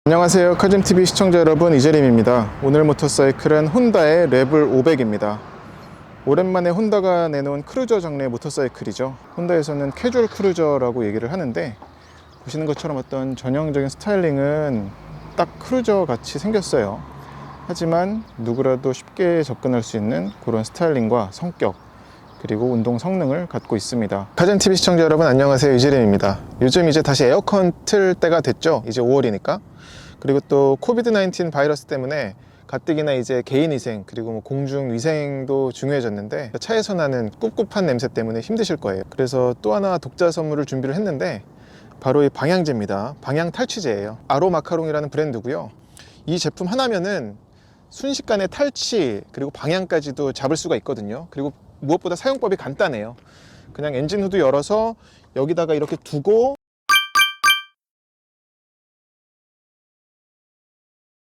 안녕하세요. 카즘TV 시청자 여러분, 이재림입니다. 오늘 모터사이클은 혼다의 레블 500입니다. 오랜만에 혼다가 내놓은 크루저 장르의 모터사이클이죠. 혼다에서는 캐주얼 크루저라고 얘기를 하는데, 보시는 것처럼 어떤 전형적인 스타일링은 딱 크루저 같이 생겼어요. 하지만 누구라도 쉽게 접근할 수 있는 그런 스타일링과 성격, 그리고 운동 성능을 갖고 있습니다. 카즘TV 시청자 여러분, 안녕하세요. 이재림입니다. 요즘 이제 다시 에어컨 틀 때가 됐죠. 이제 5월이니까. 그리고 또 코비드-19 바이러스 때문에 가뜩이나 이제 개인위생 그리고 뭐 공중위생도 중요해졌는데, 차에서 나는 꿉꿉한 냄새 때문에 힘드실 거예요. 그래서 또 하나 독자 선물을 준비를 했는데, 바로 이 방향제입니다. 방향 탈취제예요. 아로마카롱이라는 브랜드고요. 이 제품 하나면은 순식간에 탈취 그리고 방향까지도 잡을 수가 있거든요. 그리고 무엇보다 사용법이 간단해요. 그냥 엔진 후드 열어서 여기다가 이렇게 두고,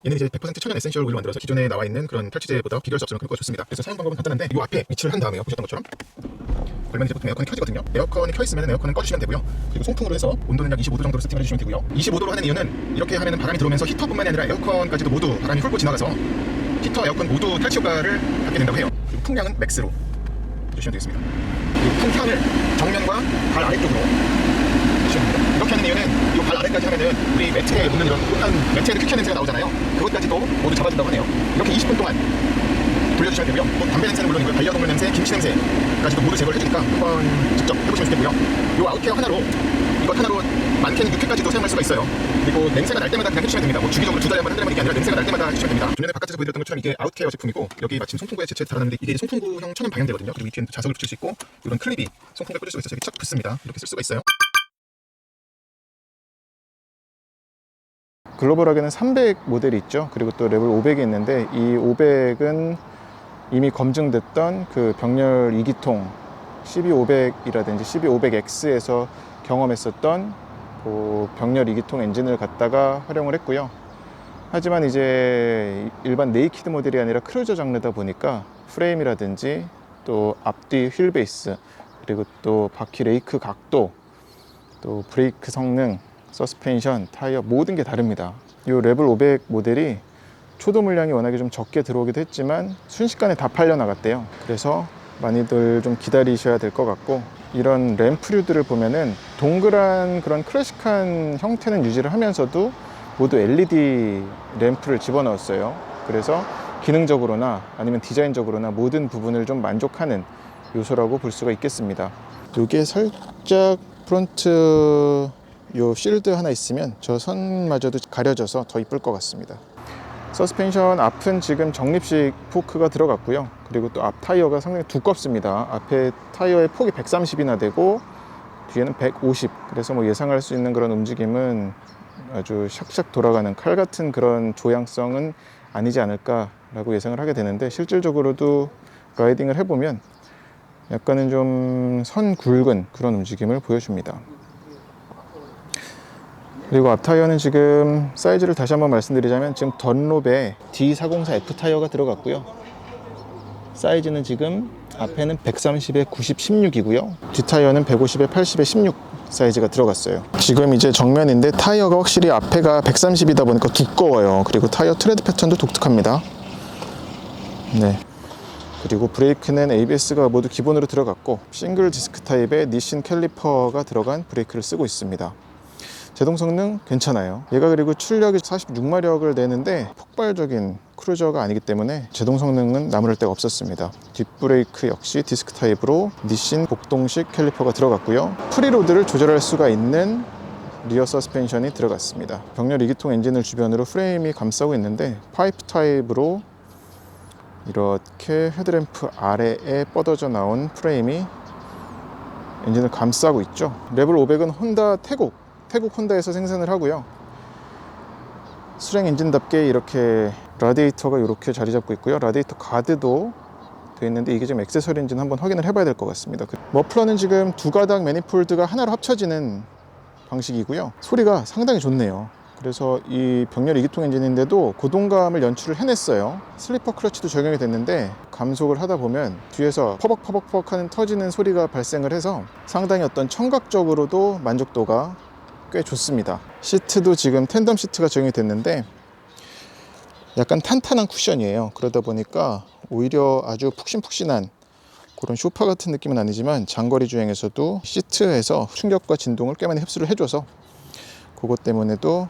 얘는 이제 100% 천연 에센셜 오일로 만들어서 기존에 나와 있는 그런 탈취제보다 비교할 수 없을 만큼 좋습니다. 그래서 사용 방법은 간단한데, 이 앞에 위치를 한 다음에요. 보셨던 것처럼 그러면 이제 보통 에어컨이 켜지거든요. 에어컨이 켜있으면 에어컨은 꺼주시면 되고요. 그리고 송풍으로 해서 온도는 약 25도 정도로 세팅을 해주시면 되고요. 25도로 하는 이유는 이렇게 하면 바람이 들어오면서 히터뿐만이 아니라 에어컨까지도 모두 바람이 훑고 지나가서 히터, 에어컨 모두 탈취 효과를 갖게 된다고 해요. 그리고 풍량은 맥스로 해주시면 되겠습니다. 그리고 풍판을 정면과 발 아래쪽으로 해주시면 됩니다. 이렇게 하는 이유는 이 발 아래까지 하면은 우리 매트에 묻는 이런 끈한 매트에는 퀴퀴 냄새가 나오잖아요. 그것까지도 모두 잡아준다고 하네요. 이렇게 20분 동안 돌려주시면 되고요. 뭐 담배 냄새는 물론이고요. 반려동물 냄새, 김치 냄새까지도 모두 제거를 해주니까 한번 직접 해보시면 좋겠고요. 이 아웃케어 하나로, 이것 하나로 많게는 6회까지도 사용할 수가 있어요. 그리고 냄새가 날 때마다 그냥 해주시면 됩니다. 뭐 주기적으로 2달에 한 번, 1달에 한 번이 아니라 냄새가 날 때마다 해주시면 됩니다. 좀 전에 바깥에서 보여드렸던 것처럼 이게 아웃케어 제품이고, 여기 마침 송풍구에 채채 달았는데 이게 송풍구형 천연 방향제거든요. 그리고 이 뒤에는 자석을 붙일 수 있고, 이런 클립이 송풍구에 꽂을 수가 있어서 이렇게 착 붙습니다. 이렇게 쓸 수가 있어요. 글로벌하게는 300 모델이 있죠. 그리고 또 레벨 500이 있는데, 이 500은 이미 검증됐던 그 병렬 2기통 CB500이라든지 CB500X에서 경험했었던 그 병렬 2기통 엔진을 갖다가 활용을 했고요. 하지만 이제 일반 네이키드 모델이 아니라 크루저 장르다 보니까 프레임이라든지 또 앞뒤 휠 베이스, 그리고 또 바퀴 레이크 각도, 또 브레이크 성능, 서스펜션, 타이어, 모든 게 다릅니다. 이 레벨 500 모델이 초도 물량이 워낙에 좀 적게 들어오기도 했지만 순식간에 다 팔려 나갔대요. 그래서 많이들 좀 기다리셔야 될 것 같고, 이런 램프류들을 보면은 동그란 그런 클래식한 형태는 유지를 하면서도 모두 LED 램프를 집어넣었어요. 그래서 기능적으로나 아니면 디자인적으로나 모든 부분을 좀 만족하는 요소라고 볼 수가 있겠습니다. 이게 살짝 프론트 요 실드 하나 있으면 저 선마저도 가려져서 더 이쁠 것 같습니다. 서스펜션 앞은 지금 적립식 포크가 들어갔고요. 그리고 또 앞 타이어가 상당히 두껍습니다. 앞에 타이어의 폭이 130이나 되고 뒤에는 150. 그래서 뭐 예상할 수 있는 그런 움직임은 아주 샥샥 돌아가는 칼 같은 그런 조향성은 아니지 않을까라고 예상을 하게 되는데, 실질적으로도 라이딩을 해보면 약간은 좀 선 굵은 그런 움직임을 보여줍니다. 그리고 앞 타이어는 지금 사이즈를 다시 한번 말씀드리자면, 지금 던롭에 D404F 타이어가 들어갔고요. 사이즈는 지금 앞에는 130에 90, 16이고요. 뒷 타이어는 150에 80에 16 사이즈가 들어갔어요. 지금 이제 정면인데 타이어가 확실히 앞에가 130이다 보니까 두꺼워요. 그리고 타이어 트레드 패턴도 독특합니다. 네. 그리고 브레이크는 ABS가 모두 기본으로 들어갔고, 싱글 디스크 타입의 니신 캘리퍼가 들어간 브레이크를 쓰고 있습니다. 제동 성능 괜찮아요. 얘가 그리고 출력이 46마력을 내는데 폭발적인 크루저가 아니기 때문에 제동 성능은 나무랄 데가 없었습니다. 뒷브레이크 역시 디스크 타입으로 니신 복동식 캘리퍼가 들어갔고요. 프리로드를 조절할 수가 있는 리어 서스펜션이 들어갔습니다. 병렬 2기통 엔진을 주변으로 프레임이 감싸고 있는데, 파이프 타입으로 이렇게 헤드램프 아래에 뻗어져 나온 프레임이 엔진을 감싸고 있죠. 레벨 500은 혼다 태국 혼다에서 생산을 하고요. 수랭 엔진답게 이렇게 라디에이터가 이렇게 자리 잡고 있고요. 라디에이터 가드도 되어 있는데, 이게 지금 액세서리인지는 한번 확인을 해봐야 될 것 같습니다. 머플러는 지금 두 가닥 매니폴드가 하나로 합쳐지는 방식이고요. 소리가 상당히 좋네요. 그래서 이 병렬 2기통 엔진인데도 고동감을 연출을 해냈어요. 슬리퍼 클러치도 적용이 됐는데, 감속을 하다 보면 뒤에서 퍼벅퍼벅 하는 터지는 소리가 발생을 해서 상당히 어떤 청각적으로도 만족도가 꽤 좋습니다. 시트도 지금 텐덤 시트가 적용이 됐는데 약간 탄탄한 쿠션이에요. 그러다 보니까 오히려 아주 푹신푹신한 그런 소파 같은 느낌은 아니지만 장거리 주행에서도 시트에서 충격과 진동을 꽤 많이 흡수를 해줘서 그것 때문에도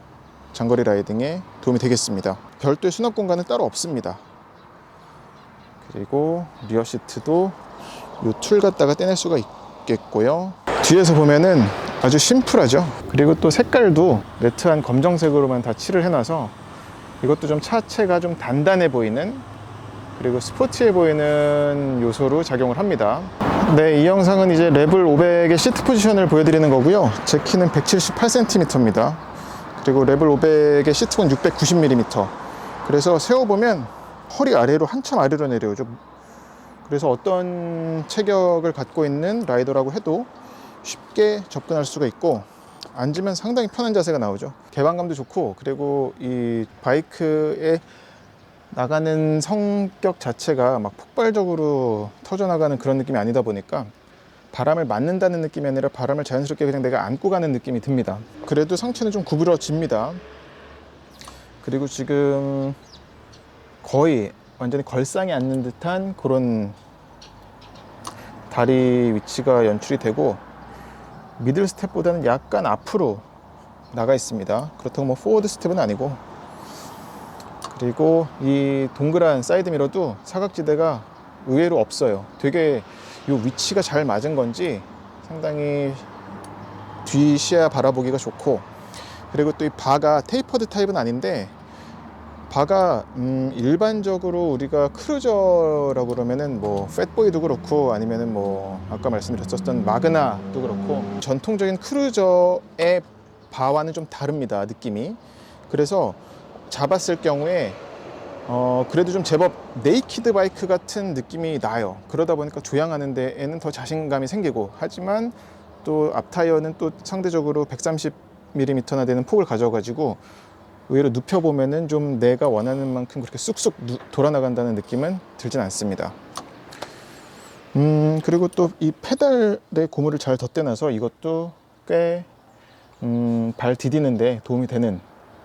장거리 라이딩에 도움이 되겠습니다. 별도의 수납 공간은 따로 없습니다. 그리고 리어 시트도 이 툴 갖다가 떼낼 수가 있겠고요. 뒤에서 보면은 아주 심플하죠. 그리고 또 색깔도 매트한 검정색으로만 다 칠을 해놔서 이것도 좀 차체가 좀 단단해 보이는, 그리고 스포티해 보이는 요소로 작용을 합니다. 네, 이 영상은 이제 레벨 500의 시트 포지션을 보여드리는 거고요. 제 키는 178cm입니다. 그리고 레벨 500의 시트는 690mm. 그래서 세워보면 허리 아래로 한참 아래로 내려오죠. 그래서 어떤 체격을 갖고 있는 라이더라고 해도 쉽게 접근할 수가 있고 앉으면 상당히 편한 자세가 나오죠. 개방감도 좋고, 그리고 이 바이크에 나가는 성격 자체가 막 폭발적으로 터져나가는 그런 느낌이 아니다 보니까 바람을 맞는다는 느낌이 아니라 바람을 자연스럽게 그냥 내가 안고 가는 느낌이 듭니다. 그래도 상체는 좀 구부러집니다. 그리고 지금 거의 완전히 걸상에 앉는 듯한 그런 다리 위치가 연출이 되고 미들 스텝보다는 약간 앞으로 나가 있습니다. 그렇다고 뭐 포워드 스텝은 아니고, 그리고 이 동그란 사이드 미러도 사각지대가 의외로 없어요. 되게 이 위치가 잘 맞은 건지 상당히 뒤 시야 바라보기가 좋고, 그리고 또 이 바가 테이퍼드 타입은 아닌데 바가 일반적으로 우리가 크루저라고 그러면은 뭐 팻보이도 그렇고 아니면은 뭐 아까 말씀드렸었던 마그나도 그렇고 전통적인 크루저의 바와는 좀 다릅니다, 느낌이. 그래서 잡았을 경우에 그래도 좀 제법 네이키드 바이크 같은 느낌이 나요. 그러다 보니까 조향하는 데에는 더 자신감이 생기고, 하지만 또 앞타이어는 또 상대적으로 130mm나 되는 폭을 가져가지고 의외로 눕혀보면은 좀 내가 원하는 만큼 그렇게 쑥쑥 돌아나간다는 느낌은 들진 않습니다. 그리고 또 이 페달에 고무를 잘 덧대놔서 이것도 꽤 발 디디는데 도움이 되는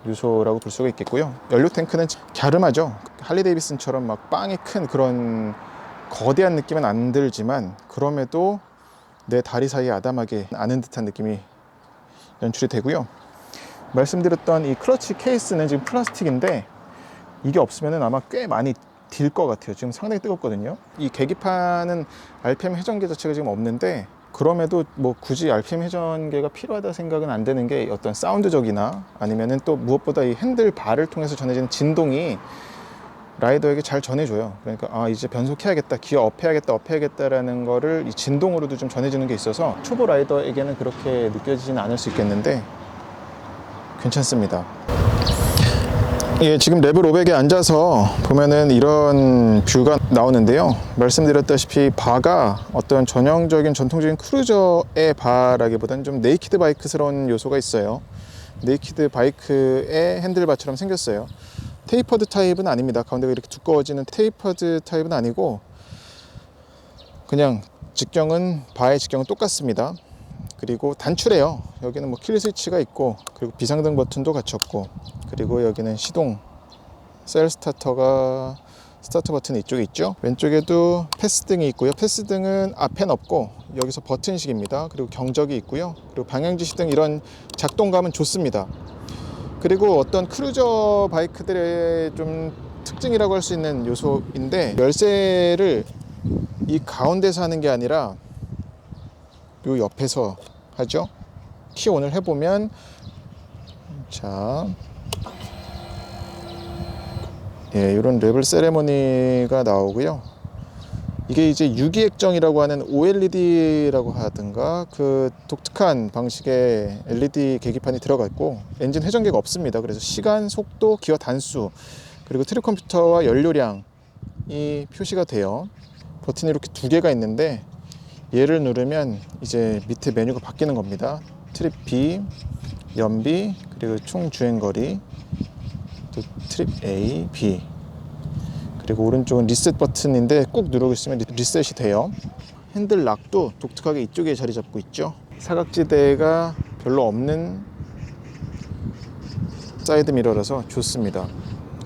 요소라고 볼 수가 있겠고요. 연료 탱크는 갸름하죠. 할리 데이비슨처럼 막 빵이 큰 그런 거대한 느낌은 안 들지만 그럼에도 내 다리 사이에 아담하게 아는 듯한 느낌이 연출이 되고요. 말씀드렸던 이 클러치 케이스는 지금 플라스틱인데 이게 없으면 아마 꽤 많이 딜 것 같아요. 지금 상당히 뜨겁거든요. 이 계기판은 RPM 회전계 자체가 지금 없는데 그럼에도 뭐 굳이 RPM 회전계가 필요하다 생각은 안 되는 게 어떤 사운드적이나 아니면은 또 무엇보다 이 핸들 바를 통해서 전해지는 진동이 라이더에게 잘 전해줘요. 그러니까 아 이제 변속해야겠다, 기어 업해야겠다라는 거를 이 진동으로도 좀 전해지는 게 있어서 초보 라이더에게는 그렇게 느껴지지는 않을 수 있겠는데 괜찮습니다. 예, 지금 레벨 500에 앉아서 보면은 이런 뷰가 나오는데요. 말씀드렸다시피 바가 어떤 전형적인 전통적인 크루저의 바라기보다는 좀 네이키드 바이크스러운 요소가 있어요. 네이키드 바이크의 핸들바처럼 생겼어요. 테이퍼드 타입은 아닙니다. 가운데가 이렇게 두꺼워지는 테이퍼드 타입은 아니고 그냥 직경은 바의 직경은 똑같습니다. 그리고 단출해요. 여기는 뭐 킬 스위치가 있고, 그리고 비상등 버튼도 갖췄고, 그리고 여기는 시동 셀 스타터가 스타터 버튼이 이쪽에 있죠. 왼쪽에도 패스등이 있고요. 패스등은 앞엔 없고 여기서 버튼식입니다. 그리고 경적이 있고요. 그리고 방향지시 등 이런 작동감은 좋습니다. 그리고 어떤 크루저 바이크들의 좀 특징이라고 할 수 있는 요소인데, 열쇠를 이 가운데서 하는 게 아니라 요 옆에서 하죠. 키온을 해보면 자, 예, 이런 레벨 세레머니가 나오고요. 이게 이제 유기액정이라고 하는 OLED라고 하든가 그 독특한 방식의 LED 계기판이 들어가 있고 엔진 회전계가 없습니다. 그래서 시간, 속도, 기어 단수, 그리고 트립 컴퓨터와 연료량이 표시가 돼요. 버튼이 이렇게 두 개가 있는데 얘를 누르면 이제 밑에 메뉴가 바뀌는 겁니다. 트립 B, 연비, 그리고 총 주행거리, 또 트립 A, B, 그리고 오른쪽은 리셋 버튼인데 꾹 누르고 있으면 리셋이 돼요. 핸들 락도 독특하게 이쪽에 자리 잡고 있죠. 사각지대가 별로 없는 사이드 미러라서 좋습니다.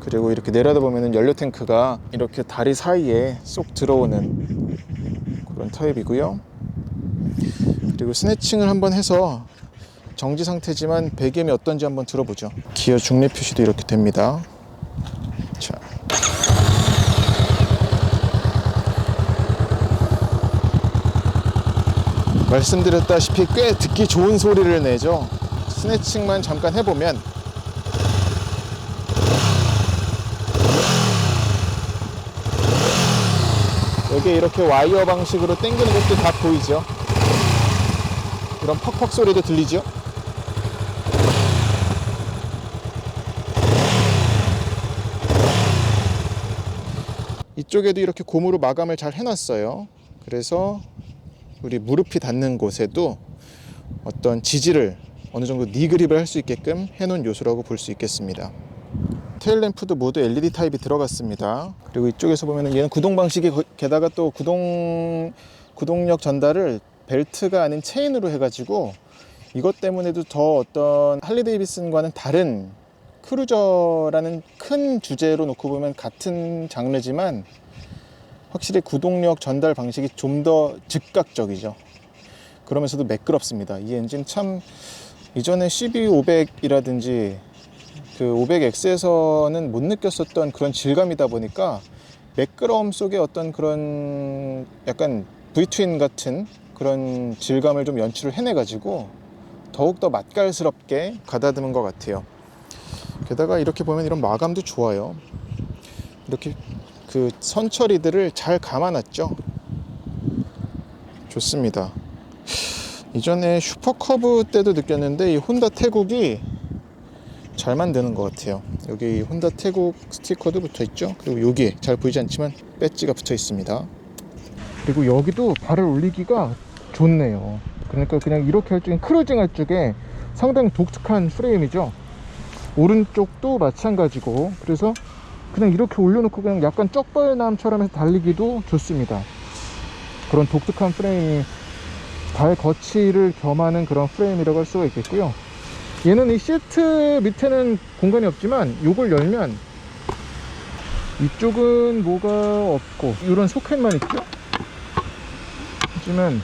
그리고 이렇게 내려다 보면은 연료 탱크가 이렇게 다리 사이에 쏙 들어오는 그런 타입이고요. 그리고 스네칭을 한번 해서 정지 상태지만 배기음이 어떤지 한번 들어보죠. 기어 중립 표시도 이렇게 됩니다. 자. 말씀드렸다시피 꽤 듣기 좋은 소리를 내죠. 스네칭만 잠깐 해보면 여기 이렇게 와이어 방식으로 당기는 것도 다 보이죠. 이런 퍽퍽 소리도 들리죠. 이쪽에도 이렇게 고무로 마감을 잘 해놨어요. 그래서 우리 무릎이 닿는 곳에도 어떤 지지를 어느 정도 니그립을 할 수 있게끔 해놓은 요소라고 볼 수 있겠습니다. 테일 램프도 모두 LED 타입이 들어갔습니다. 그리고 이쪽에서 보면은 얘는 구동 방식이 게다가 또 구동력 전달을 벨트가 아닌 체인으로 해가지고 이것 때문에도 더 어떤 할리 데이비슨과는 다른 크루저라는 큰 주제로 놓고 보면 같은 장르지만 확실히 구동력 전달 방식이 좀 더 즉각적이죠. 그러면서도 매끄럽습니다. 이 엔진 참 이전에 CB500이라든지 그 500X에서는 못 느꼈었던 그런 질감이다 보니까 매끄러움 속에 어떤 그런 약간 V트윈 같은 그런 질감을 좀 연출을 해내가지고 더욱더 맛깔스럽게 가다듬은 것 같아요. 게다가 이렇게 보면 이런 마감도 좋아요. 이렇게 그 선처리들을 잘 감아놨죠. 좋습니다. 이전에 슈퍼커브 때도 느꼈는데 이 혼다 태국이 잘 만드는 것 같아요. 여기 혼다 태국 스티커도 붙어 있죠. 그리고 여기에 잘 보이지 않지만 배지가 붙어 있습니다. 그리고 여기도 발을 올리기가 좋네요. 그러니까 그냥 이렇게 할 적엔 크루징 할 적에 상당히 독특한 프레임이죠. 오른쪽도 마찬가지고 그래서 그냥 이렇게 올려놓고 그냥 약간 쩍벌남처럼 해서 달리기도 좋습니다. 그런 독특한 프레임이 발 거치를 겸하는 그런 프레임이라고 할 수가 있겠고요. 얘는 이 시트 밑에는 공간이 없지만 이걸 열면 이쪽은 뭐가 없고 이런 소켓만 있죠. 하지만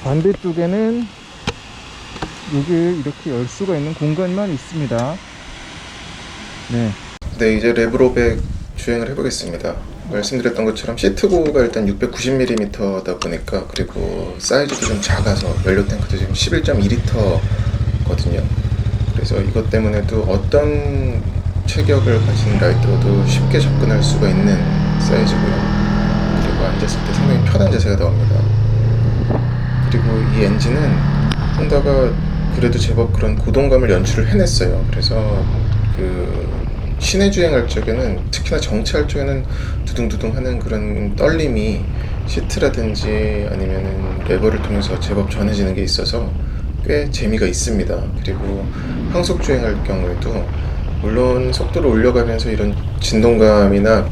반대쪽에는 여기 이렇게 열 수가 있는 공간만 있습니다. 네, 이제 레브로백 주행을 해보겠습니다. 말씀드렸던 것처럼 시트고가 일단 690mm다 보니까 그리고 사이즈도 좀 작아서 연료 탱크도 지금 11.2L거든요. 그래서 이것 때문에도 어떤 체격을 가진 라이더도 쉽게 접근할 수가 있는 사이즈고요. 그리고 앉았을 때 상당히 편한 자세가 나옵니다. 그리고 이 엔진은 혼다가 그래도 제법 그런 고동감을 연출을 해냈어요. 그래서 그 시내 주행할 적에는 특히나 정차할 적에는 두둥두둥 하는 그런 떨림이 시트라든지 아니면은 레버를 통해서 제법 전해지는 게 있어서 꽤 재미가 있습니다. 그리고 항속 주행할 경우에도 물론 속도를 올려가면서 이런 진동감이나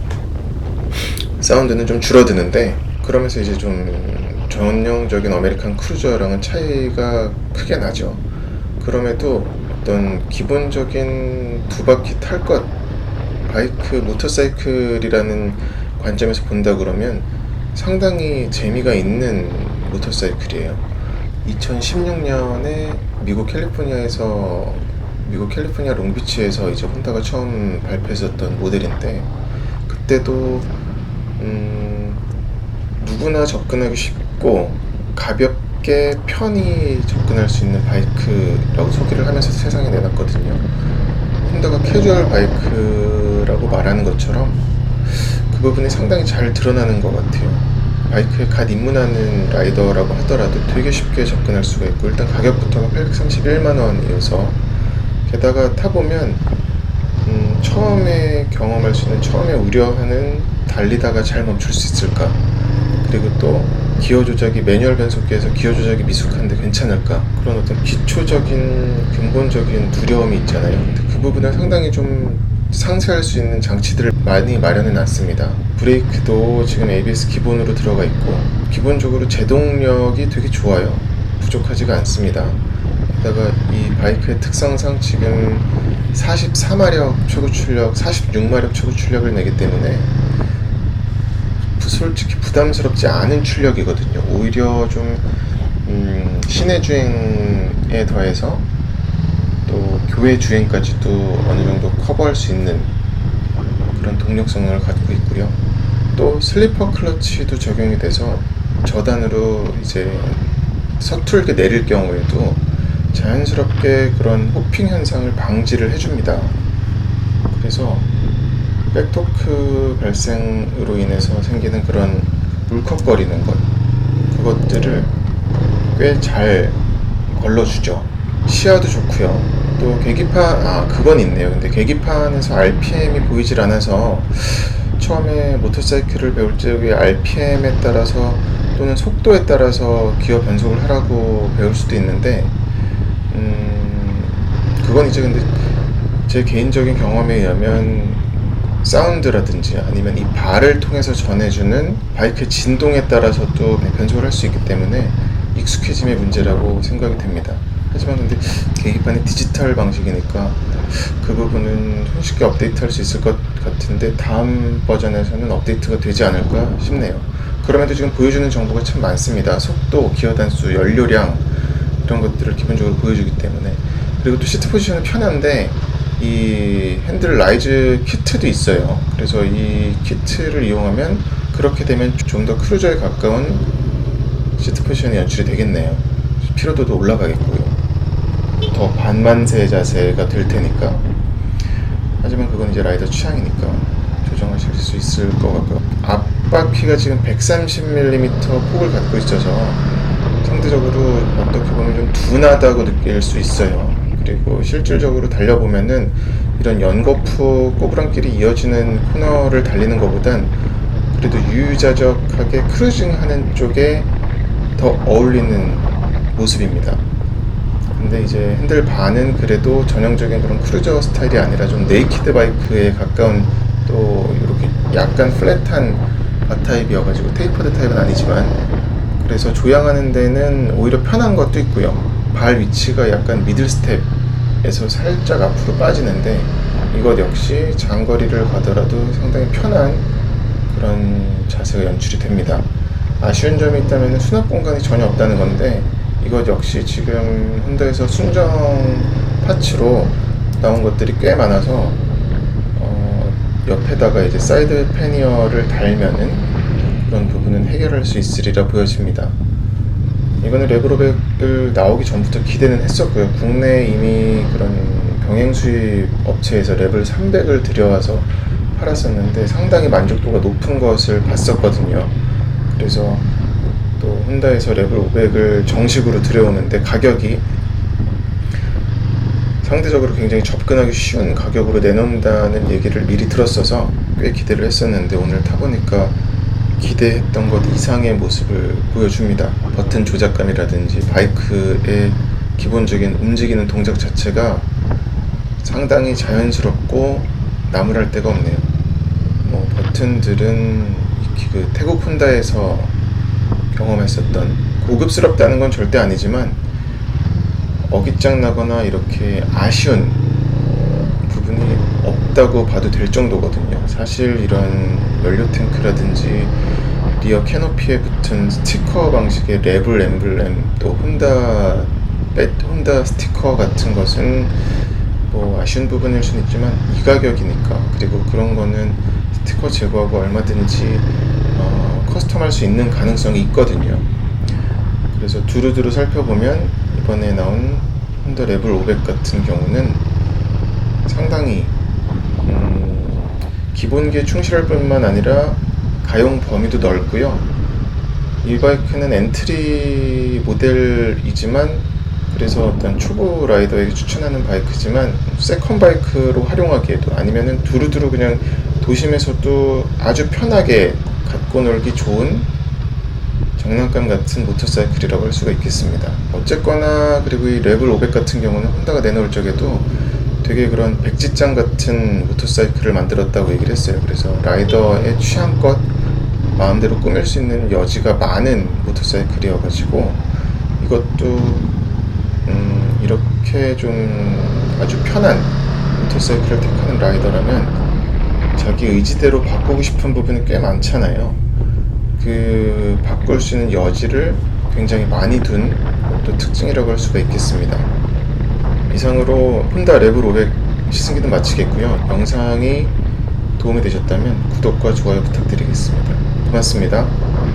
사운드는 좀 줄어드는데 그러면서 이제 좀 전형적인 아메리칸 크루저랑은 차이가 크게 나죠. 그럼에도 어떤 기본적인 두 바퀴 탈 것 바이크 모터사이클이라는 관점에서 본다 그러면 상당히 재미가 있는 모터사이클이에요. 2016년에 미국 캘리포니아 롱비치에서 이제 혼다가 처음 발표했었던 모델인데 그때도 누구나 접근하기 쉽고 가볍게 편히 접근할 수 있는 바이크라고 소개를 하면서 세상에 내놨거든요. 혼다가 캐주얼 바이크라고 말하는 것처럼 그 부분이 상당히 잘 드러나는 것 같아요. 바이크에 갓 입문하는 라이더라고 하더라도 되게 쉽게 접근할 수가 있고 일단 가격부터가 831만원이어서 게다가 타보면 처음에 경험할 수 있는 처음에 우려하는 달리다가 잘 멈출 수 있을까 그리고 또 기어 조작이 매뉴얼 변속기에서 기어 조작이 미숙한데 괜찮을까 그런 어떤 기초적인 근본적인 두려움이 있잖아요. 근데 그 부분을 상당히 좀 상쇄할 수 있는 장치들을 많이 마련해 놨습니다. 브레이크도 지금 ABS 기본으로 들어가 있고 기본적으로 제동력이 되게 좋아요. 부족하지가 않습니다. 게다가 이 바이크의 특성상 지금 44마력 최고 출력, 46마력 최고 출력을 내기 때문에 솔직히 부담스럽지 않은 출력이거든요. 오히려 좀 시내 주행에 더해서 또 교외 주행까지도 어느 정도 커버할 수 있는 그런 동력 성능을 갖고 있고요. 또 슬리퍼 클러치도 적용이 돼서 저단으로 이제 서툴게 내릴 경우에도 자연스럽게 그런 호핑 현상을 방지를 해줍니다. 그래서 백토크 발생으로 인해서 생기는 그런 울컥거리는 것, 그것들을 꽤 잘 걸러주죠. 시야도 좋고요. 또 계기판, 그건 있네요. 근데 계기판에서 RPM이 보이질 않아서 처음에 모터사이클을 배울 적에 RPM에 따라서 또는 속도에 따라서 기어 변속을 하라고 배울 수도 있는데 그건 이제 근데 제 개인적인 경험에 의하면 사운드라든지 아니면 이 발을 통해서 전해주는 바이크의 진동에 따라서도 변속을 할 수 있기 때문에 익숙해짐의 문제라고 생각이 됩니다. 하지만 근데 계기판이 디지털 방식이니까 그 부분은 손쉽게 업데이트할 수 있을 것 같은데 다음 버전에서는 업데이트가 되지 않을까 싶네요. 그럼에도 지금 보여주는 정보가 참 많습니다. 속도, 기어 단수, 연료량 이런 것들을 기본적으로 보여주기 때문에. 그리고 또 시트 포지션은 편한데 이 핸들 라이즈 키트도 있어요. 그래서 이 키트를 이용하면 그렇게 되면 좀 더 크루저에 가까운 시트 포지션이 연출이 되겠네요. 피로도도 올라가겠고요. 더 반만세 자세가 될 테니까. 하지만 그건 이제 라이더 취향이니까 조정하실 수 있을 것 같고요. 앞바퀴가 지금 130mm 폭을 갖고 있어서 상대적으로 어떻게 보면 좀 둔하다고 느낄 수 있어요. 그리고 실질적으로 달려보면은 이런 연거푸 꼬부랑길이 이어지는 코너를 달리는 것보단 그래도 유유자적하게 크루징하는 쪽에 더 어울리는 모습입니다. 근데 이제 핸들바는 그래도 전형적인 그런 크루저 스타일이 아니라 좀 네이키드 바이크에 가까운 또 이렇게 약간 플랫한 바 타입이어가지고 테이퍼드 타입은 아니지만 그래서 조향하는 데는 오히려 편한 것도 있고요. 발 위치가 약간 미들 스텝에서 살짝 앞으로 빠지는데 이것 역시 장거리를 가더라도 상당히 편한 그런 자세가 연출이 됩니다. 아쉬운 점이 있다면 수납 공간이 전혀 없다는 건데 이것 역시 지금 혼다에서 순정 파츠로 나온 것들이 꽤 많아서 옆에다가 이제 사이드 패니어를 달면은 그런 부분은 해결할 수 있으리라 보여집니다. 이거는 레브로백을 나오기 전부터 기대는 했었고요. 국내에 이미 그런 병행 수입 업체에서 레벨 300을 들여와서 팔았었는데 상당히 만족도가 높은 것을 봤었거든요. 그래서 또 혼다에서 레벨 500을 정식으로 들여오는데 가격이 상대적으로 굉장히 접근하기 쉬운 가격으로 내놓는다는 얘기를 미리 들었어서 꽤 기대를 했었는데 오늘 타보니까 기대했던 것 이상의 모습을 보여줍니다. 버튼 조작감이라든지 바이크의 기본적인 움직이는 동작 자체가 상당히 자연스럽고 나무랄 데가 없네요. 버튼들은 그 태국 혼다에서 경험했었던 고급스럽다는 건 절대 아니지만 어깃장 나거나 이렇게 아쉬운 부분이 없다고 봐도 될 정도거든요. 사실 이런 연료 탱크라든지 리어 캐노피에 붙은 스티커 방식의 레블 엠블렘 또 혼다 스티커 같은 것은 아쉬운 부분일 수는 있지만 이 가격이니까 그리고 그런 거는 스티커 제거하고 얼마든지 커스텀할 수 있는 가능성이 있거든요. 그래서 두루두루 살펴보면 이번에 나온 혼다 레벨 500 같은 경우는 상당히 기본기에 충실할 뿐만 아니라 가용 범위도 넓고요. 이 바이크는 엔트리 모델이지만 그래서 어떤 초보 라이더에게 추천하는 바이크지만 세컨 바이크로 활용하기에도 아니면은 두루두루 그냥 도심에서도 아주 편하게 갖고 놀기 좋은 장난감 같은 모터사이클이라고 할 수가 있겠습니다. 어쨌거나 그리고 이 레벨 500 같은 경우는 혼다가 내놓을 적에도 되게 그런 백지장 같은 모터사이클을 만들었다고 얘기를 했어요. 그래서 라이더의 취향껏 마음대로 꾸밀 수 있는 여지가 많은 모터사이클이어가지고 이것도 이렇게 좀 아주 편한 모터사이클을 택하는 라이더라면 자기 의지대로 바꾸고 싶은 부분이 꽤 많잖아요. 그 바꿀 수 있는 여지를 굉장히 많이 둔 또 특징이라고 할 수가 있겠습니다. 이상으로 혼다 레벨 500 시승기는 마치겠고요. 영상이 도움이 되셨다면 구독과 좋아요 부탁드리겠습니다. 고맙습니다.